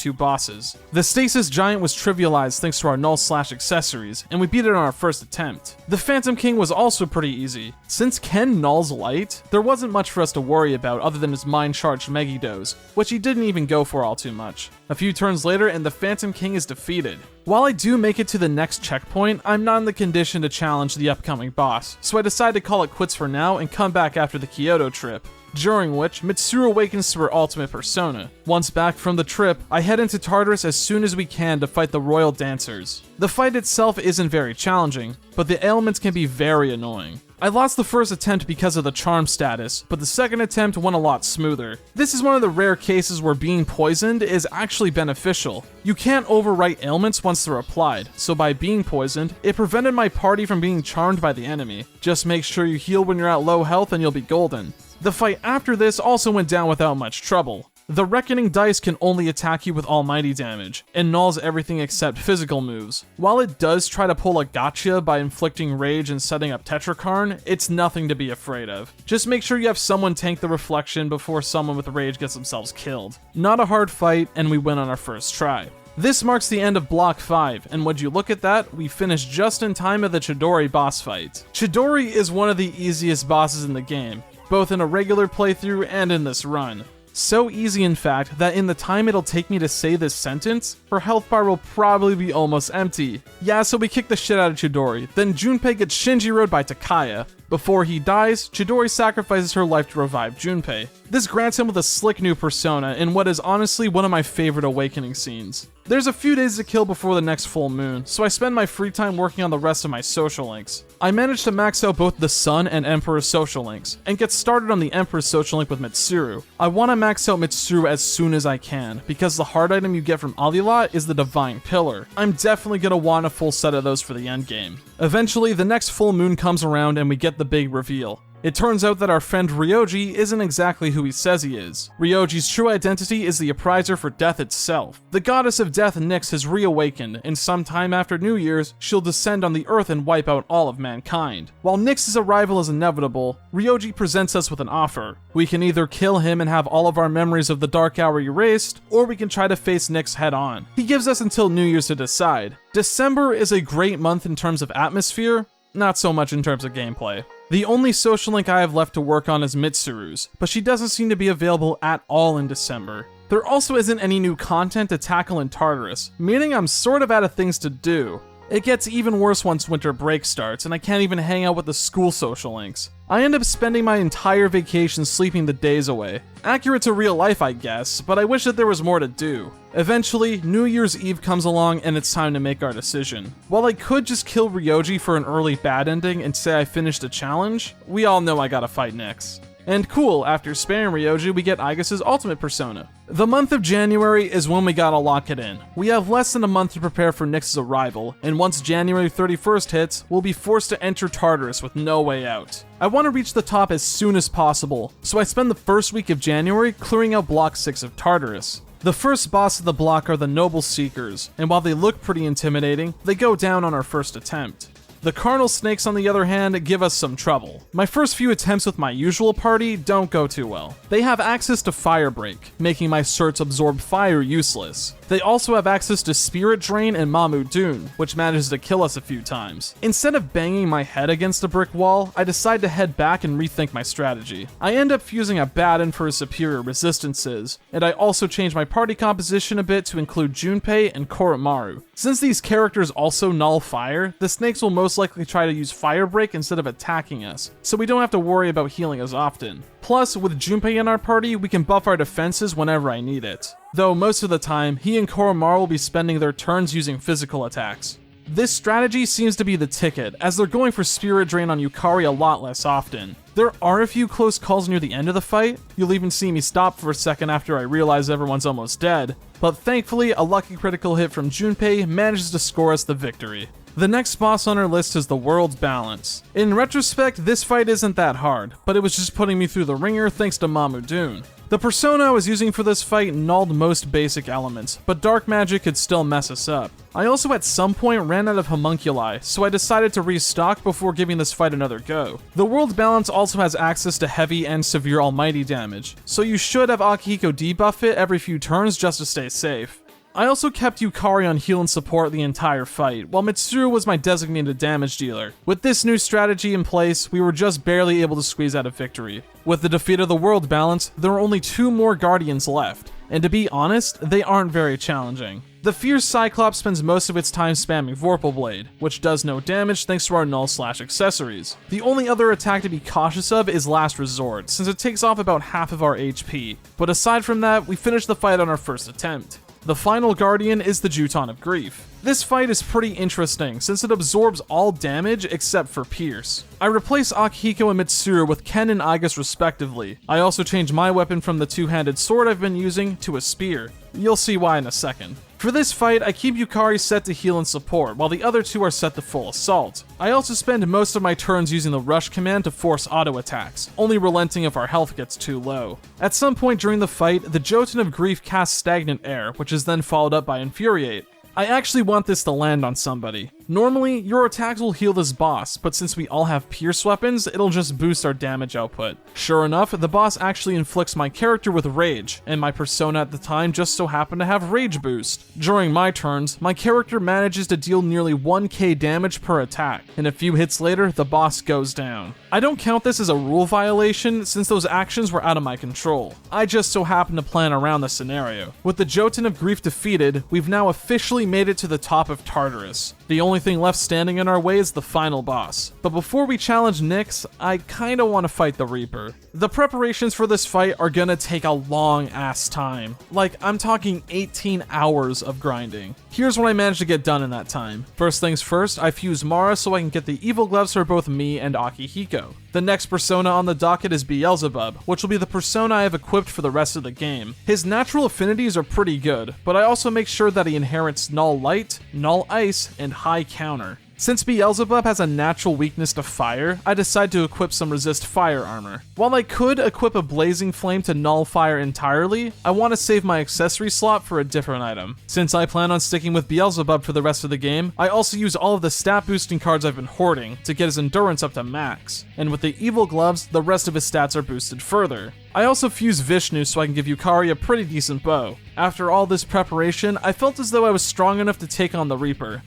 A: two bosses. The Stasis Giant was trivialized thanks to our null slash accessories, and we beat it on our first attempt. The Phantom King was also pretty easy. Since Ken nulls light, there wasn't much for us to worry about other than his mind-charged Megiddos, which he didn't even go for all too much. A few turns later and the Phantom King is defeated. While I do make it to the next checkpoint, I'm not in the condition to challenge the upcoming boss, so I decide to call it quits for now and come back after the Kyoto trip, during which Mitsuru awakens to her ultimate persona. Once back from the trip, I head into Tartarus as soon as we can to fight the Royal Dancers. The fight itself isn't very challenging, but the ailments can be very annoying. I lost the first attempt because of the charm status, but the second attempt went a lot smoother. This is one of the rare cases where being poisoned is actually beneficial. You can't overwrite ailments once they're applied, so by being poisoned, it prevented my party from being charmed by the enemy. Just make sure you heal when you're at low health and you'll be golden. The fight after this also went down without much trouble. The Reckoning dice can only attack you with almighty damage, and nulls everything except physical moves. While it does try to pull a gotcha by inflicting rage and setting up Tetrakarn, it's nothing to be afraid of. Just make sure you have someone tank the reflection before someone with rage gets themselves killed. Not a hard fight, and we win on our first try. This marks the end of Block 5, and would you look at that, we finished just in time of the Chidori boss fight. Chidori is one of the easiest bosses in the game, both in a regular playthrough and in this run. So easy in fact that in the time it'll take me to say this sentence, her health bar will probably be almost empty. Yeah, so we kick the shit out of Chidori, then Junpei gets Shinjiro'd by Takaya. Before he dies, Chidori sacrifices her life to revive Junpei. This grants him with a slick new persona in what is honestly one of my favorite awakening scenes. There's a few days to kill before the next full moon, so I spend my free time working on the rest of my social links. I managed to max out both the Sun and Emperor social links, and get started on the Emperor social link with Mitsuru. I want to max out Mitsuru as soon as I can, because the hard item you get from Alila is the Divine Pillar. I'm definitely going to want a full set of those for the endgame. Eventually, the next full moon comes around and we get the big reveal. It turns out that our friend Ryoji isn't exactly who he says he is. Ryoji's true identity is the appraiser for death itself. The goddess of death Nyx has reawakened, and sometime after New Year's, she'll descend on the earth and wipe out all of mankind. While Nyx's arrival is inevitable, Ryoji presents us with an offer. We can either kill him and have all of our memories of the Dark Hour erased, or we can try to face Nyx head on. He gives us until New Year's to decide. December is a great month in terms of atmosphere, not so much in terms of gameplay. The only social link I have left to work on is Mitsuru's, but she doesn't seem to be available at all in December. There also isn't any new content to tackle in Tartarus, meaning I'm sort of out of things to do. It gets even worse once winter break starts, and I can't even hang out with the school social links. I end up spending my entire vacation sleeping the days away. Accurate to real life, I guess, but I wish that there was more to do. Eventually, New Year's Eve comes along and it's time to make our decision. While I could just kill Ryoji for an early bad ending and say I finished the challenge, we all know I gotta fight Nyx. And cool, after sparing Ryoji, we get Aigis' ultimate persona. The month of January is when we gotta lock it in. We have less than a month to prepare for Nyx's arrival, and once January 31st hits, we'll be forced to enter Tartarus with no way out. I want to reach the top as soon as possible, so I spend the first week of January clearing out Block 6 of Tartarus. The first boss of the block are the Noble Seekers, and while they look pretty intimidating, they go down on our first attempt. The Carnal Snakes, on the other hand, give us some trouble. My first few attempts with my usual party don't go too well. They have access to Fire Break, making my certs absorb fire useless. They also have access to Spirit Drain and Mamu Dune, which manages to kill us a few times. Instead of banging my head against a brick wall, I decide to head back and rethink my strategy. I end up fusing a Baden for his superior resistances, and I also change my party composition a bit to include Junpei and Koromaru. Since these characters also null fire, the snakes will most likely try to use Fire Break instead of attacking us, so we don't have to worry about healing as often. Plus, with Junpei in our party, we can buff our defenses whenever I need it. Though most of the time, he and Koromaru will be spending their turns using physical attacks. This strategy seems to be the ticket, as they're going for Spirit Drain on Yukari a lot less often. There are a few close calls near the end of the fight. You'll even see me stop for a second after I realize everyone's almost dead, but thankfully a lucky critical hit from Junpei manages to score us the victory. The next boss on our list is the World's Balance. In retrospect, this fight isn't that hard, but it was just putting me through the ringer thanks to Mamu Dune. The persona I was using for this fight nulled most basic elements, but dark magic could still mess us up. I also at some point ran out of homunculi, so I decided to restock before giving this fight another go. The World's Balance also has access to heavy and severe almighty damage, so you should have Akihiko debuff it every few turns just to stay safe. I also kept Yukari on heal and support the entire fight, while Mitsuru was my designated damage dealer. With this new strategy in place, we were just barely able to squeeze out a victory. With the defeat of the World Balance, there are only 2 more Guardians left. and to be honest, they aren't very challenging. The fierce Cyclops spends most of its time spamming Vorpal Blade, which does no damage thanks to our null/accessories. The only other attack to be cautious of is Last Resort, since it takes off about half of our HP, but aside from that, we finish the fight on our first attempt. The final Guardian is the Juton of Grief. This fight is pretty interesting since it absorbs all damage except for Pierce. I replace Akihiko and Mitsuru with Ken and Aigis respectively. I also change my weapon from the two-handed sword I've been using to a spear. You'll see why in a second. For this fight, I keep Yukari set to heal and support, while the other two are set to full assault. I also spend most of my turns using the rush command to force auto attacks, only relenting if our health gets too low. At some point during the fight, the Jotun of Grief casts Stagnant Air, which is then followed up by Infuriate. I actually want this to land on somebody. Normally, your attacks will heal this boss, but since we all have pierce weapons, it'll just boost our damage output. Sure enough, the boss actually inflicts my character with rage, and my persona at the time just so happened to have rage boost. During my turns, my character manages to deal nearly 1k damage per attack, and a few hits later, the boss goes down. I don't count this as a rule violation since those actions were out of my control. I just so happened to plan around the scenario. With the Jotun of Grief defeated, we've now officially made it to the top of Tartarus. The only thing left standing in our way is the final boss. But before we challenge Nyx, I kinda want to fight the Reaper. The preparations for this fight are gonna take a long ass time. Like, I'm talking 18 hours of grinding. Here's what I managed to get done in that time. First things first, I fuse Mara so I can get the evil gloves for both me and Akihiko. The next persona on the docket is Beelzebub, which will be the persona I have equipped for the rest of the game. His natural affinities are pretty good, but I also make sure that he inherits Null Light, Null Ice, and High Counter. Since Beelzebub has a natural weakness to fire, I decide to equip some resist fire armor. While I could equip a blazing flame to null fire entirely, I want to save my accessory slot for a different item. Since I plan on sticking with Beelzebub for the rest of the game, I also use all of the stat boosting cards I've been hoarding to get his endurance up to max, and with the evil gloves, the rest of his stats are boosted further. I also fuse Vishnu so I can give Yukari a pretty decent bow. After all this preparation, I felt as though I was strong enough to take on the Reaper,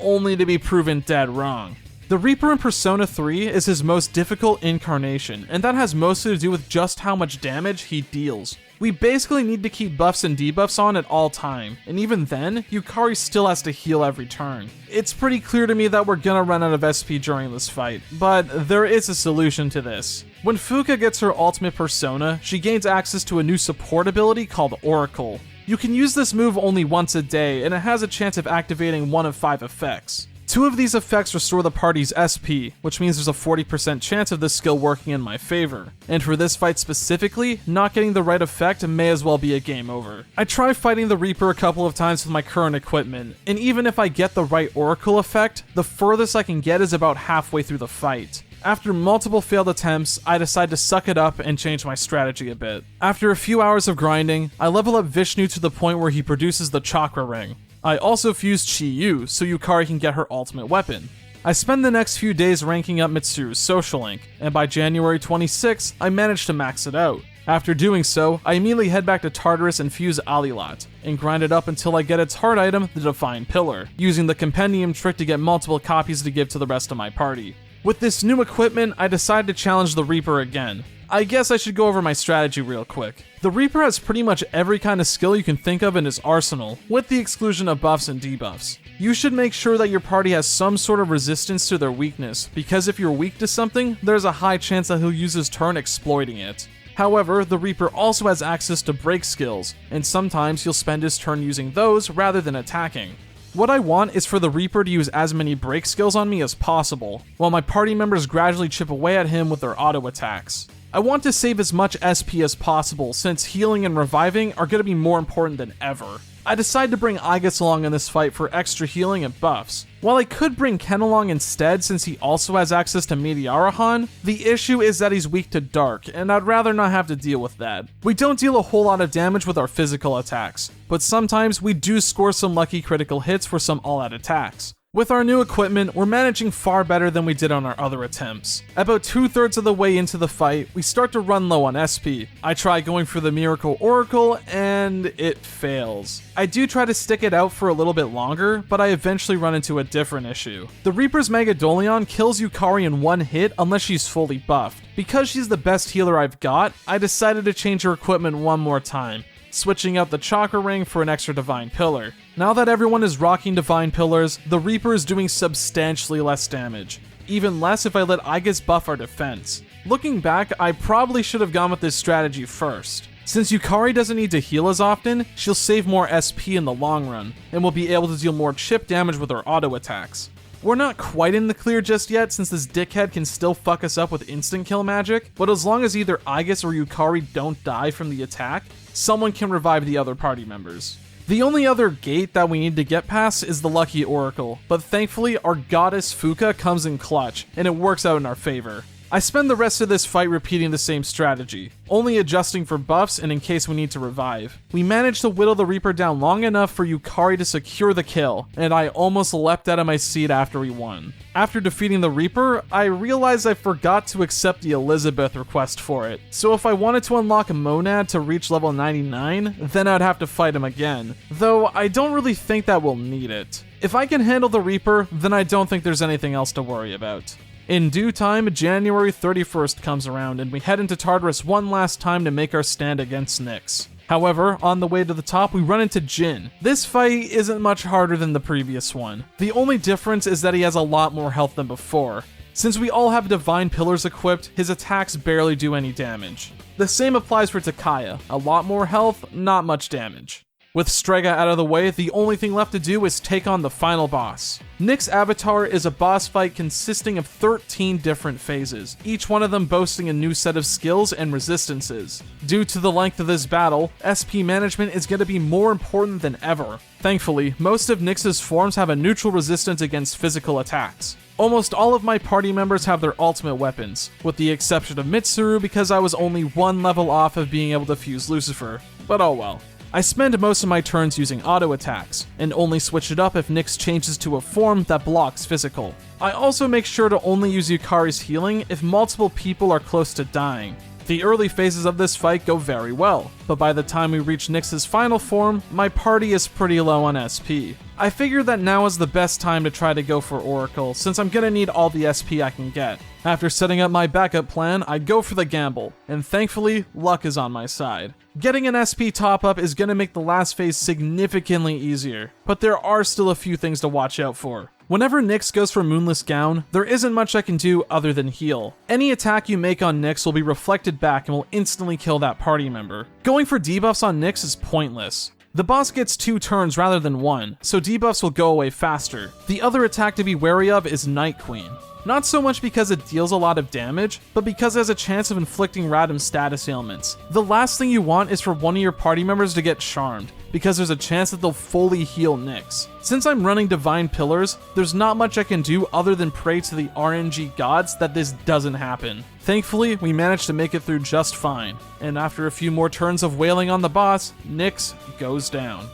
A: only to be proven dead wrong. The Reaper in Persona 3 is his most difficult incarnation, and that has mostly to do with just how much damage he deals. We basically need to keep buffs and debuffs on at all time, and even then, Yukari still has to heal every turn. It's pretty clear to me that we're gonna run out of SP during this fight, but there is a solution to this. When Fuka gets her ultimate persona, she gains access to a new support ability called Oracle. You can use this move only once a day, and it has a chance of activating one of 5 effects. 2 of these effects restore the party's SP, which means there's a 40% chance of this skill working in my favor. And for this fight specifically, not getting the right effect may as well be a game over. I try fighting the Reaper a couple of times with my current equipment, and even if I get the right Oracle effect, the furthest I can get is about halfway through the fight. After multiple failed attempts, I decide to suck it up and change my strategy a bit. After a few hours of grinding, I level up Vishnu to the point where he produces the Chakra Ring. I also fuse Chi-Yu so Yukari can get her ultimate weapon. I spend the next few days ranking up Mitsuru's social link, and by January 26th, I managed to max it out. After doing so, I immediately head back to Tartarus and fuse Alilat, and grind it up until I get its heart item, the Divine Pillar, using the Compendium trick to get multiple copies to give to the rest of my party. With this new equipment, I decide to challenge the Reaper again. I guess I should go over my strategy real quick. The Reaper has pretty much every kind of skill you can think of in his arsenal, with the exclusion of buffs and debuffs. You should make sure that your party has some sort of resistance to their weakness, because if you're weak to something, there's a high chance that he'll use his turn exploiting it. However, the Reaper also has access to break skills, and sometimes he'll spend his turn using those rather than attacking. What I want is for the Reaper to use as many break skills on me as possible, while my party members gradually chip away at him with their auto attacks. I want to save as much SP as possible since healing and reviving are going to be more important than ever. I decide to bring Aigis along in this fight for extra healing and buffs. While I could bring Ken along instead since he also has access to Meteorohan, the issue is that he's weak to Dark, and I'd rather not have to deal with that. We don't deal a whole lot of damage with our physical attacks, but sometimes we do score some lucky critical hits for some all-out attacks. With our new equipment, we're managing far better than we did on our other attempts. About 2/3 of the way into the fight, we start to run low on SP. I try going for the Miracle Oracle, and it fails. I do try to stick it out for a little bit longer, but I eventually run into a different issue. The Reaper's Megadolion kills Yukari in one hit unless she's fully buffed. Because she's the best healer I've got, I decided to change her equipment one more time. switching out the chakra ring for an extra divine pillar. Now that everyone is rocking divine pillars, the Reaper is doing substantially less damage. Even less if I let Aigis buff our defense. Looking back, I probably should have gone with this strategy first. Since Yukari doesn't need to heal as often, she'll save more SP in the long run, and will be able to deal more chip damage with her auto attacks. We're not quite in the clear just yet since this dickhead can still fuck us up with instant kill magic, but as long as either Aigis or Yukari don't die from the attack, someone can revive the other party members. The only other gate that we need to get past is the Lucky Oracle, but thankfully our goddess Fuka comes in clutch, and it works out in our favor. I spend the rest of this fight repeating the same strategy, only adjusting for buffs and in case we need to revive. We managed to whittle the Reaper down long enough for Yukari to secure the kill, and I almost leapt out of my seat after we won. After defeating the Reaper, I realized I forgot to accept the Elizabeth request for it, so if I wanted to unlock a Monad to reach level 99, then I'd have to fight him again, though I don't really think that we'll need it. If I can handle the Reaper, then I don't think there's anything else to worry about. In due time, January 31st comes around and we head into Tartarus one last time to make our stand against Nyx. However, on the way to the top, we run into Jin. This fight isn't much harder than the previous one. The only difference is that he has a lot more health than before. Since we all have divine pillars equipped, his attacks barely do any damage. The same applies for Takaya. A lot more health, not much damage. With Strega out of the way, the only thing left to do is take on the final boss. Nyx's avatar is a boss fight consisting of 13 different phases, each one of them boasting a new set of skills and resistances. Due to the length of this battle, SP management is going to be more important than ever. Thankfully, most of Nyx's forms have a neutral resistance against physical attacks. Almost all of my party members have their ultimate weapons, with the exception of Mitsuru because I was only one level off of being able to fuse Lucifer, but oh well. I spend most of my turns using auto attacks, and only switch it up if Nyx changes to a form that blocks physical. I also make sure to only use Yukari's healing if multiple people are close to dying. The early phases of this fight go very well, but by the time we reach Nyx's final form, my party is pretty low on SP. I figure that now is the best time to try to go for Oracle, since I'm gonna need all the SP I can get. After setting up my backup plan, I go for the gamble, and thankfully, luck is on my side. Getting an SP top up is gonna make the last phase significantly easier, but there are still a few things to watch out for. Whenever Nyx goes for Moonless Gown, there isn't much I can do other than heal. Any attack you make on Nyx will be reflected back and will instantly kill that party member. Going for debuffs on Nyx is pointless. The boss gets 2 turns rather than 1, so debuffs will go away faster. The other attack to be wary of is Night Queen. Not so much because it deals a lot of damage, but because it has a chance of inflicting random status ailments. The last thing you want is for one of your party members to get charmed, because there's a chance that they'll fully heal Nyx. Since I'm running Divine Pillars, there's not much I can do other than pray to the RNG gods that this doesn't happen. Thankfully, we managed to make it through just fine, and after a few more turns of wailing on the boss, Nyx goes down.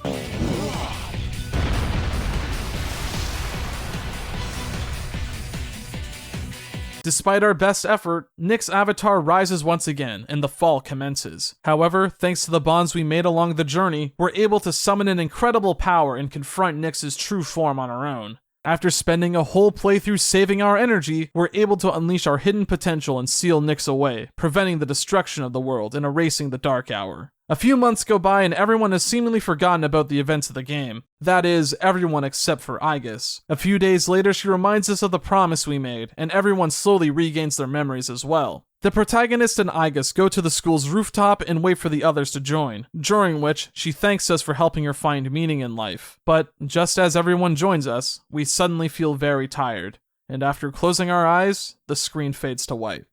A: Despite our best effort, Nyx's avatar rises once again, and the fall commences. However, thanks to the bonds we made along the journey, we're able to summon an incredible power and confront Nyx's true form on our own. After spending a whole playthrough saving our energy, we're able to unleash our hidden potential and seal Nyx away, preventing the destruction of the world and erasing the Dark Hour. A few months go by and everyone has seemingly forgotten about the events of the game. That is, everyone except for Aigis. A few days later, she reminds us of the promise we made, and everyone slowly regains their memories as well. The protagonist and Aigis go to the school's rooftop and wait for the others to join, during which she thanks us for helping her find meaning in life. But just as everyone joins us, we suddenly feel very tired, and after closing our eyes, the screen fades to white.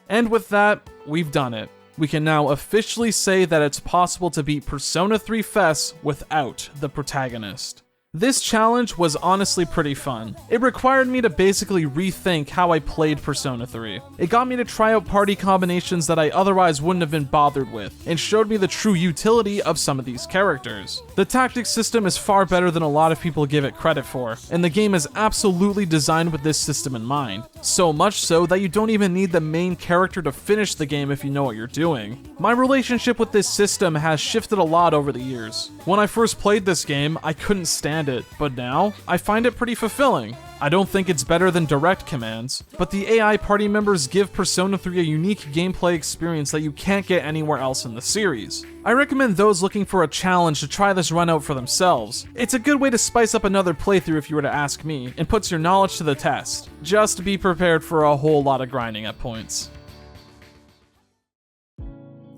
A: And with that, we've done it. We can now officially say that it's possible to beat Persona 3 FES without the protagonist. This challenge was honestly pretty fun. It required me to basically rethink how I played Persona 3. It got me to try out party combinations that I otherwise wouldn't have been bothered with, and showed me the true utility of some of these characters. The tactics system is far better than a lot of people give it credit for, and the game is absolutely designed with this system in mind. So much so that you don't even need the main character to finish the game if you know what you're doing. My relationship with this system has shifted a lot over the years. When I first played this game, I couldn't stand it, but now, I find it pretty fulfilling. I don't think it's better than direct commands, but the AI party members give Persona 3 a unique gameplay experience that you can't get anywhere else in the series. I recommend those looking for a challenge to try this run out for themselves. It's a good way to spice up another playthrough if you were to ask me, and puts your knowledge to the test. Just be prepared for a whole lot of grinding at points.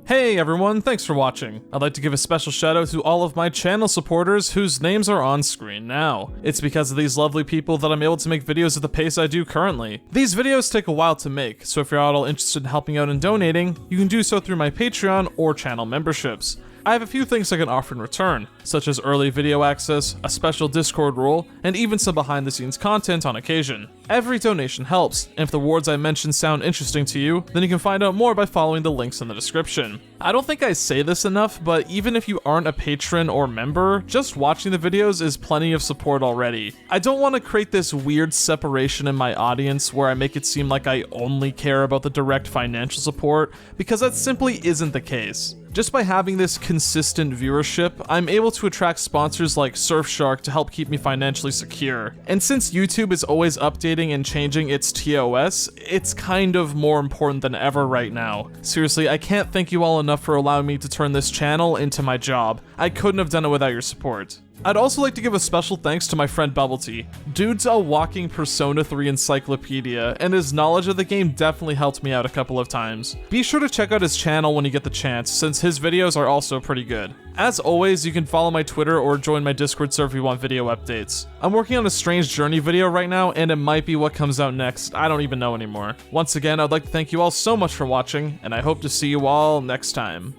A: Hey everyone, thanks for watching. I'd like to give a special shout out to all of my channel supporters whose names are on screen now. It's because of these lovely people that I'm able to make videos at the pace I do currently. These videos take a while to make, so if you're at all interested in helping out and donating, you can do so through my Patreon or channel memberships. I have a few things I can offer in return, such as early video access, a special Discord role, and even some behind the scenes content on occasion. Every donation helps, and if the rewards I mentioned sound interesting to you, then you can find out more by following the links in the description. I don't think I say this enough, but even if you aren't a patron or member, just watching the videos is plenty of support already. I don't want to create this weird separation in my audience where I make it seem like I only care about the direct financial support, because that simply isn't the case. Just by having this consistent viewership, I'm able to attract sponsors like Surfshark to help keep me financially secure. And since YouTube is always updating and changing its TOS, it's kind of more important than ever right now. Seriously, I can't thank you all enough for allowing me to turn this channel into my job. I couldn't have done it without your support. I'd also like to give a special thanks to my friend Bubble Tea. Dude's a walking Persona 3 encyclopedia, and his knowledge of the game definitely helped me out a couple of times. Be sure to check out his channel when you get the chance, since his videos are also pretty good. As always, you can follow my Twitter or join my Discord server if you want video updates. I'm working on a Strange Journey video right now, and it might be what comes out next. I don't even know anymore. Once again, I'd like to thank you all so much for watching, and I hope to see you all next time.